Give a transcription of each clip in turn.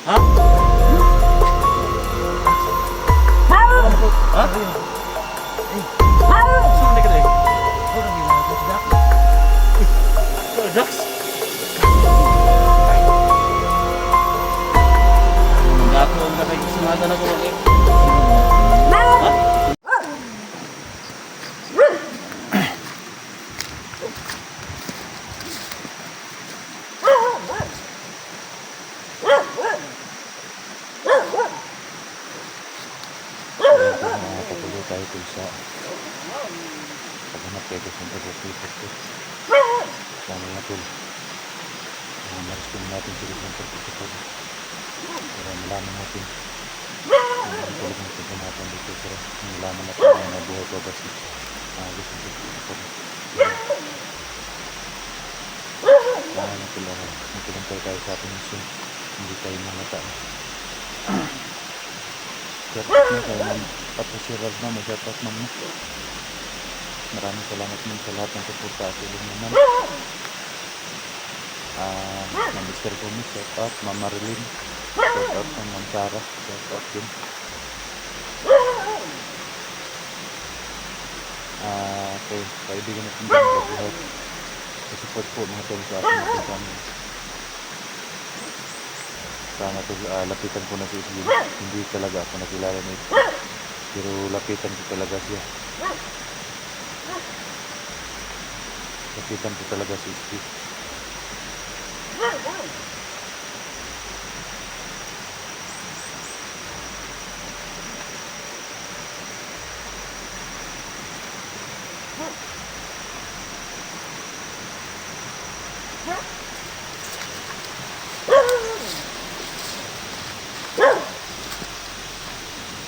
Ha? Ha? Saan na ka dahil? Dax? Ako ang nakikisumatan ako bakit? Ha? Patuloy tayo kung sa paghanap kayo sa pagkakipot ko. Sana nga tol. Mariskin natin sila sa pagkakipot. Para malaman natin ang tulog ng pagkakipot dito. Para malaman natin ang nabuhay pa ba si gusto ng pagkakipot. Sana nga tol. Magpilantay tayo sa ating mission. Hindi tayo mamata. Shoutout na kayo ng Patrasiral na may shoutout ma'am na. Maraming salamat mo sa lahat ng suporta at tulong naman. Mr. Gomez, shoutout. Ma'am Marilyn, shoutout. Ma'am Sarah, shoutout din. Okay, kaibigan natin din lahat. Support po mga tol sa ating channel. Sana to lapitan ko na si Isli. Hindi talaga ako nakilala ni Isli. Pero lapitan ko talaga siya. Lapitan ko talaga si Isli.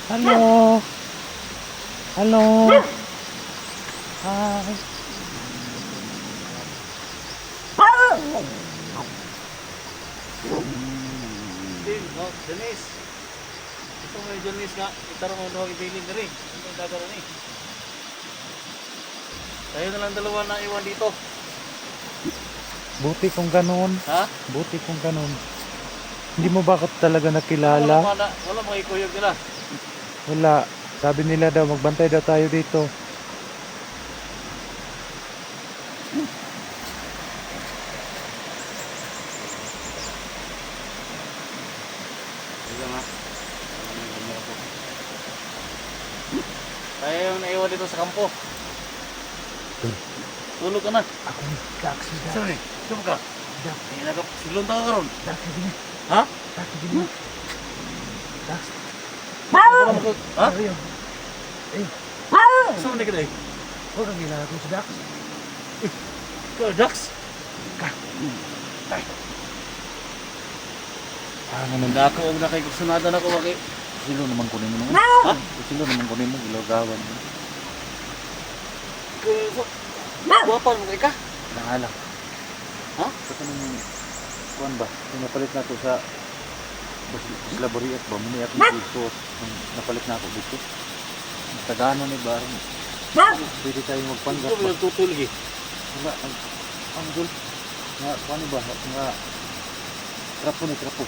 Halo. Halo. Hi. Denise. Ito mo yung Denise nga. Itaro mo daw ibilin na rin. Ano yung gagawin eh? Tayo na lang dalawa na iwan dito. Buti kung ganun. Ha? Buti kung ganun. Hindi mo bakit talaga nakilala? Wala mga ikuyog nila. Wala. Sabi nila daw magbantay daw tayo dito. Tayo yung naiwan dito sa kampo. Tulog ka na. Ako ni Dax. Sorry. Sino ka? Dax. Silong tayo ka ron. Dax. Dax. Ha? Dax. Dax. Ha? Ayun. Saan na ka dahil? Huwag kang kilala ko si Dax. Dax? Nanda ako ang nakikisunadan ako bakit? Silo naman kunin mo naman. Ha? Silo naman kunin mo. Ilagawan mo. Guwapan mo ka? Nangalang. Ha? Ito nang kuhan ba? Napalit na ito sa Labori at Bamuni at Nagulso. Napalit na ako dito. Tagano ni Barang. Pwede tayo magpanggap Ito ba? yung tutulog eh. Wala. Ang gul. Nga, kuhan ba? Nga, trapo ni trapo.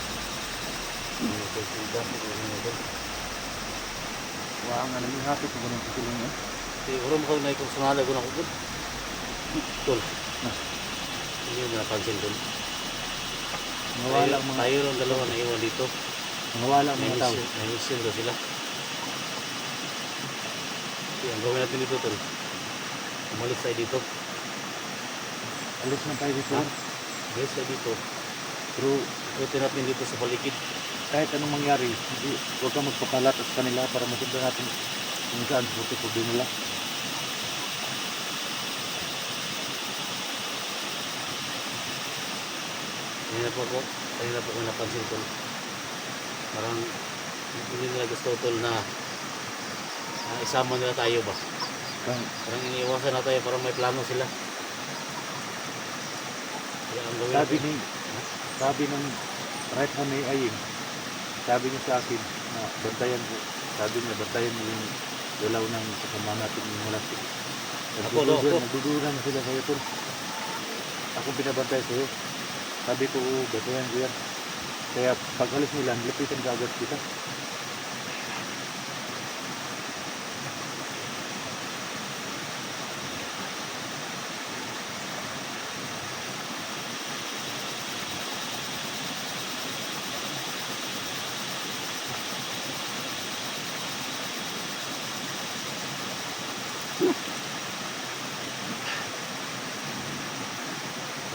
Wala nga namin hapit ko ganun tutulong yan. Siguro mo kung naikisunadan ko na ako. Tol. Hindi mo napansin doon. Nawala ang mga Tayo lang dalawa na iwan dito. nawala ang mga tao. May mission daw sila. Ang gawin natin dito, tol. Umalis tayo dito. Alis na tayo dito. Ha? Umalis tayo dito. Pero Ikutin natin dito sa paligid. kahit anong mangyari, huwag kang magpakalat at kanila para masundan natin kung saan puti-puti nila. Kanina po ko napansin, tol. Parang hindi nila gusto, tol, na isama nila tayo ba. Parang iniiwasan na tayo, parang may plano sila. Kaya ang gawin natin, Sabi ng right hand ni Aying, sabi niya sa akin na bantayan ko. Sabi niya, bantayan mo yung dalaw ng kasama natin yung malapit. Nagduduran na sila sa'yo, tol. Akong pinabantay sa'yo. Sabi ko, bantayan ko yan. Kaya pag alis nila, lapitan ka agad kita.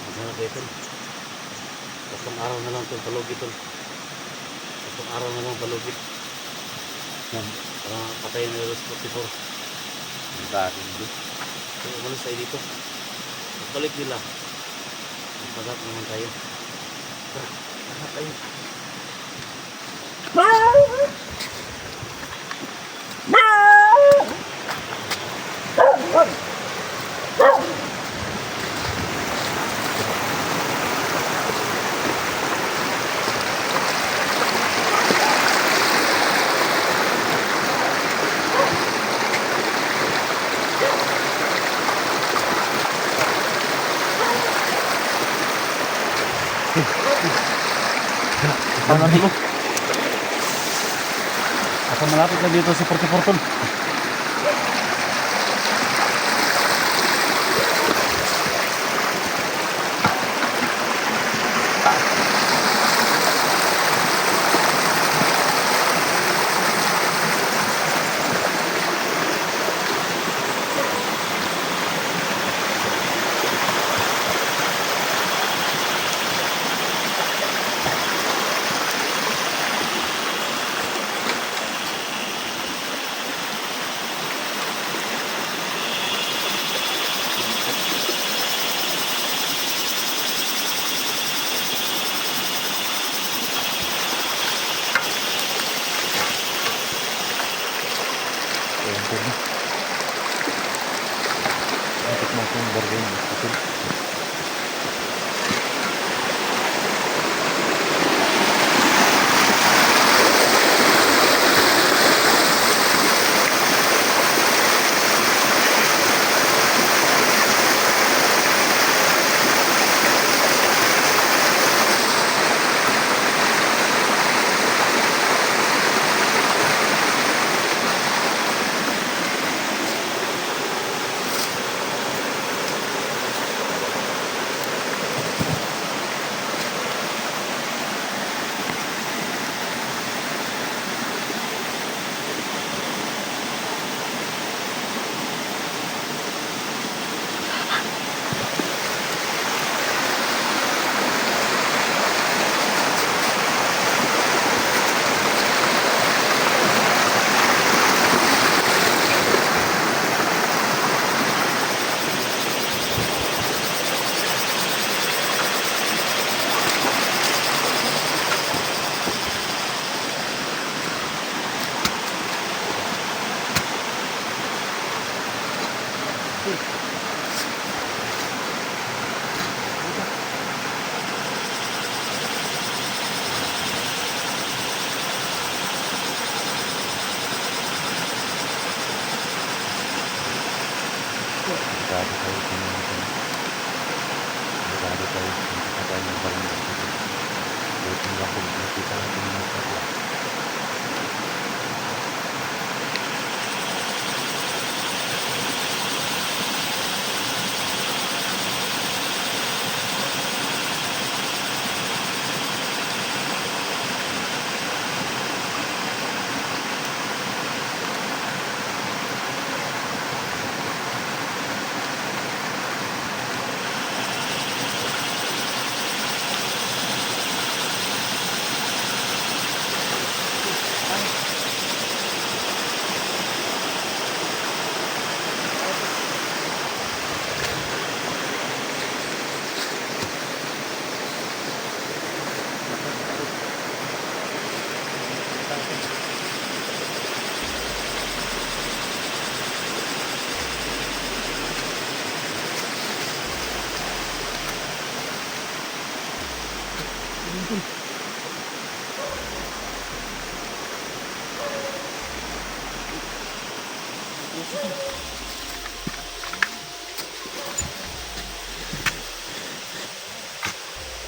Masarap ito. Tatlong araw na lang itong palugi ito. Tatlong araw na lang palugi. Yan. Para patayin na yung 44. Ang dami dito. So, umalis tayo dito. Pagbalik nila. Magpagap naman tayo. Tara, tara tayo. Ano mo? Ako malapit na dito sa 44 ton. Ayan po na. Natik mo itong bargain. Ito. Sigurado tayo kung sigurado tayo kung kita tayo ng barangay. Buti lang kung nakita natin yung mga kapwa.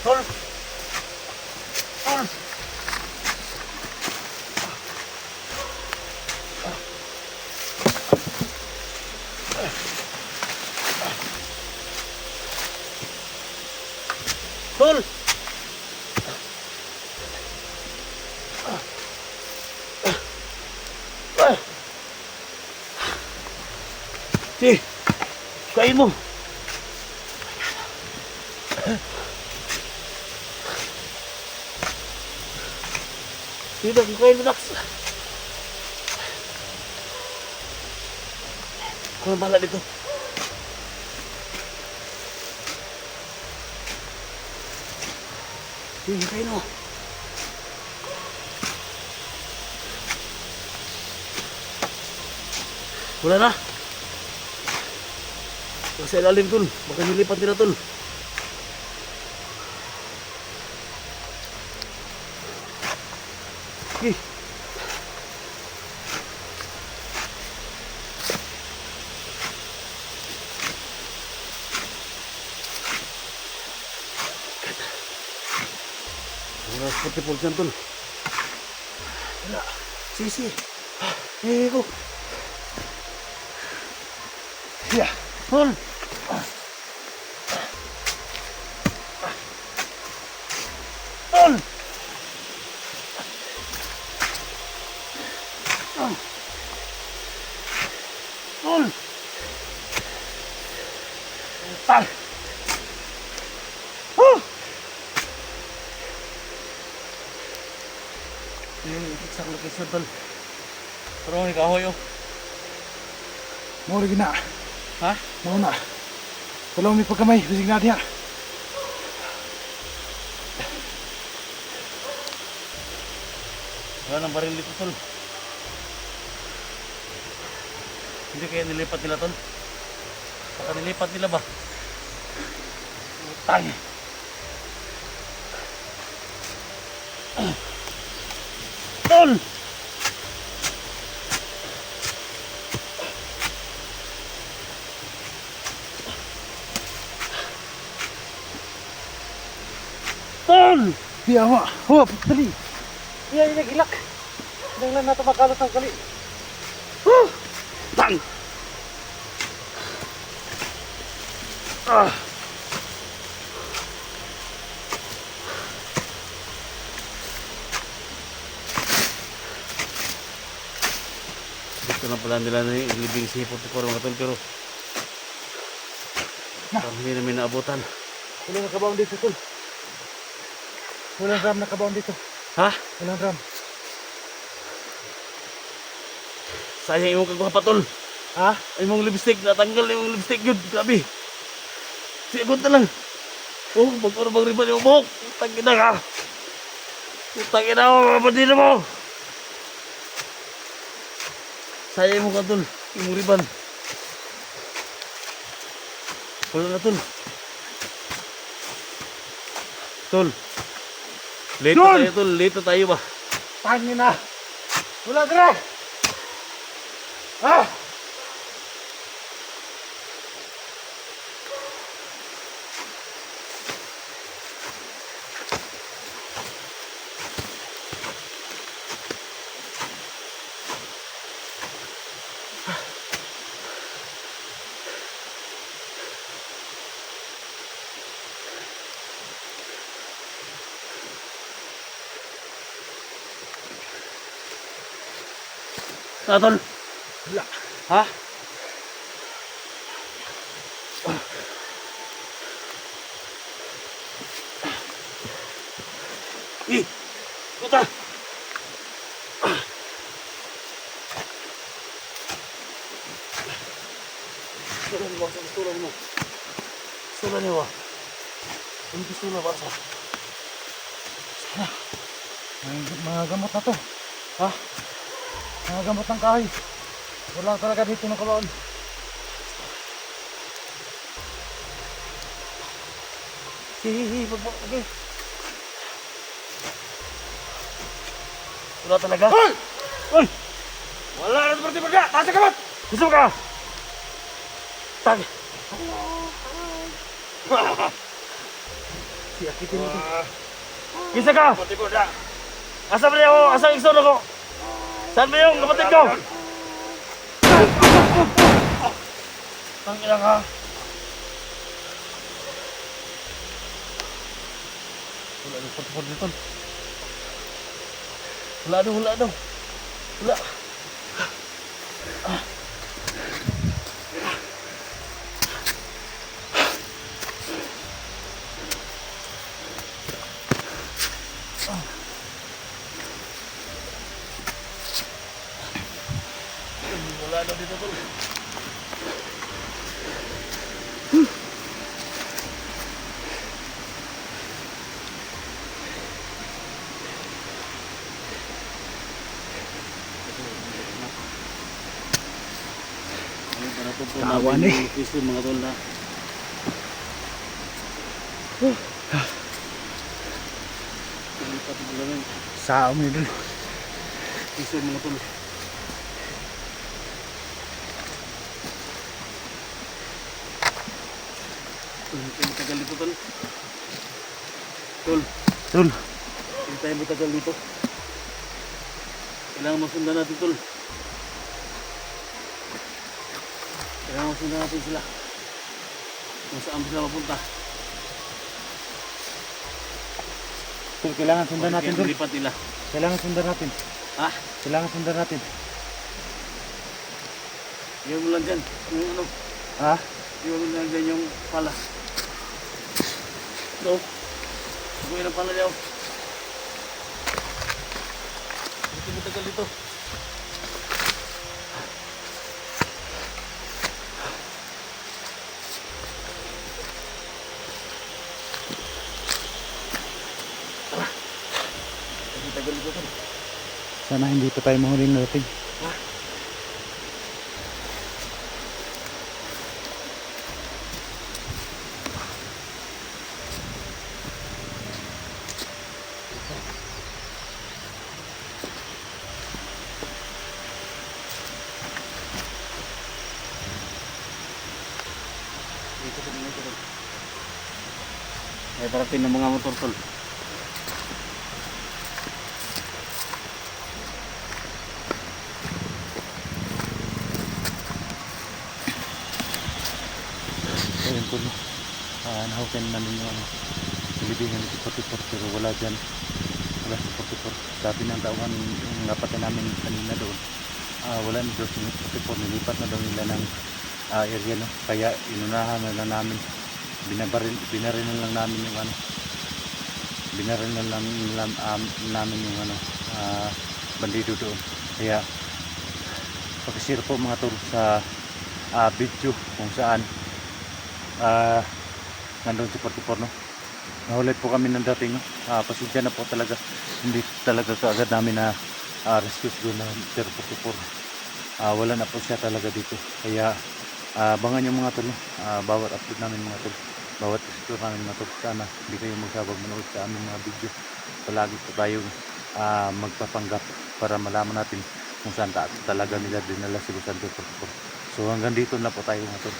Tol! Tol! Sige, kain mo. Sige, kain mo, Dax. Ako na bahala dito. Sige, kain mo. Wala na. Sa ilalim, tol. Baka nilipat nila, tol. Sige. Wala 40% tol. Wala. Sige. Go. Yeah. Tol. Tol. Tol. Tol. Yung exact location, tol. Pero may kahoy, oh. Mau lagi nak. Ha? Mau nak. Tolong mi pagkamay, bisig natin ha. Wala nang baril dito, tol. Hindi kaya nilipat nila, tol. Baka nilipat nila ba? Utang. Tol! Tol! Biar awak. Hop, tali. Iya, ini gilak. Dengan nato makalat ng kali. Tang! Ah! Gusto na pala nila na yung libing sipot ko mga tol, pero hindi namin naabutan. Walang nakabaon dito, tol. Walang ram nakabaon dito. Ha? Walang ram. Sayang imong kagwa pa, tol. Ha? Imong lipstick, natanggal imong lipstick yun. Grabe. Sigot na lang. Oh, mag-urabang riban yung buhok. Tangin na ka. Tangin na ako, mga bandila mo. Sayang mo ka, tol. Imong riban. Wala na, tol. Tol. Late na tayo, tol. Late na tayo ba? Tangin na. Wala dire. Ah! Tol. Wala. Ha? Puta! Sulan mo, sa pistola mo. Sulan niyo ba? Ang pistola ba sa? Mga gamot na to. Ha? Mga gamot ng kahoy. Wala talaga dito nakabaon. Hihihi, okay. Wala talaga? Hoy! Hoy! Wala na seperti benda. Tahan sa gamot! Gusto mo ka? Tag! Siyakitin mo ito. Kisa ka! Seperti benda. Asa ba niya ako? Asa ang ikson ako? Saan ba yung kapatid ko? Tangina ka! Wala nang patupad dito. Wala daw. Wala. Wala daw dito tol. Ayun, para po po Kawan namin eh. yung piso mga tol na. Lipat mo lang Sa amin dun. piso mga tol. Hindi matagal dito tol. Tol, Tol. hindi tayo matagal dito. Kailangan masundan natin tol. Kailangan masundan natin sila. Kung saan sila mapunta. Tol, kailangan sundan natin Kaya tol. lipat nila. Kailangan sundan natin. Ha? Kailangan sundan natin. Iwan mo lang dyan. Yung ano. Ha? Iwan mo lang dyan yung pala. Ito. Subuhin ang pala niya. Hindi matagal dito. Hindi tagal dito tol. Sana hindi pa tayo mahuling natin. Ha? Dito sa mga tol. Ay parating ng mga motor tol. Ayun po no. Nahukin namin yung ano. Pilibingan ni 44 pero wala dyan. Wala si 44. Sabi ng tauhan yung napatay namin kanina doon. Wala ni doon si 44. Nilipat na daw nila ng area no. Kaya inunahan na lang namin. Binaril na lang namin yung ano. Binaril na lang namin yung ano. Bandido doon. Kaya pag-share po mga tol sa video kung saan nandun si 44 no. Nahulit po kami ng dating no. Pasensya na po talaga, hindi talaga kaagad namin na rescue doon na 44. Wala na po siya talaga dito, kaya abangan yung mga tol no. Bawat upload namin mga tol, bawat explore namin mga tol, sana hindi kayo magsabag manood sa aming mga video. Palagi po tayong magpapanggap para malaman natin kung saan talaga nila dinala si Santo 44. So hanggang dito na po tayo mga tol.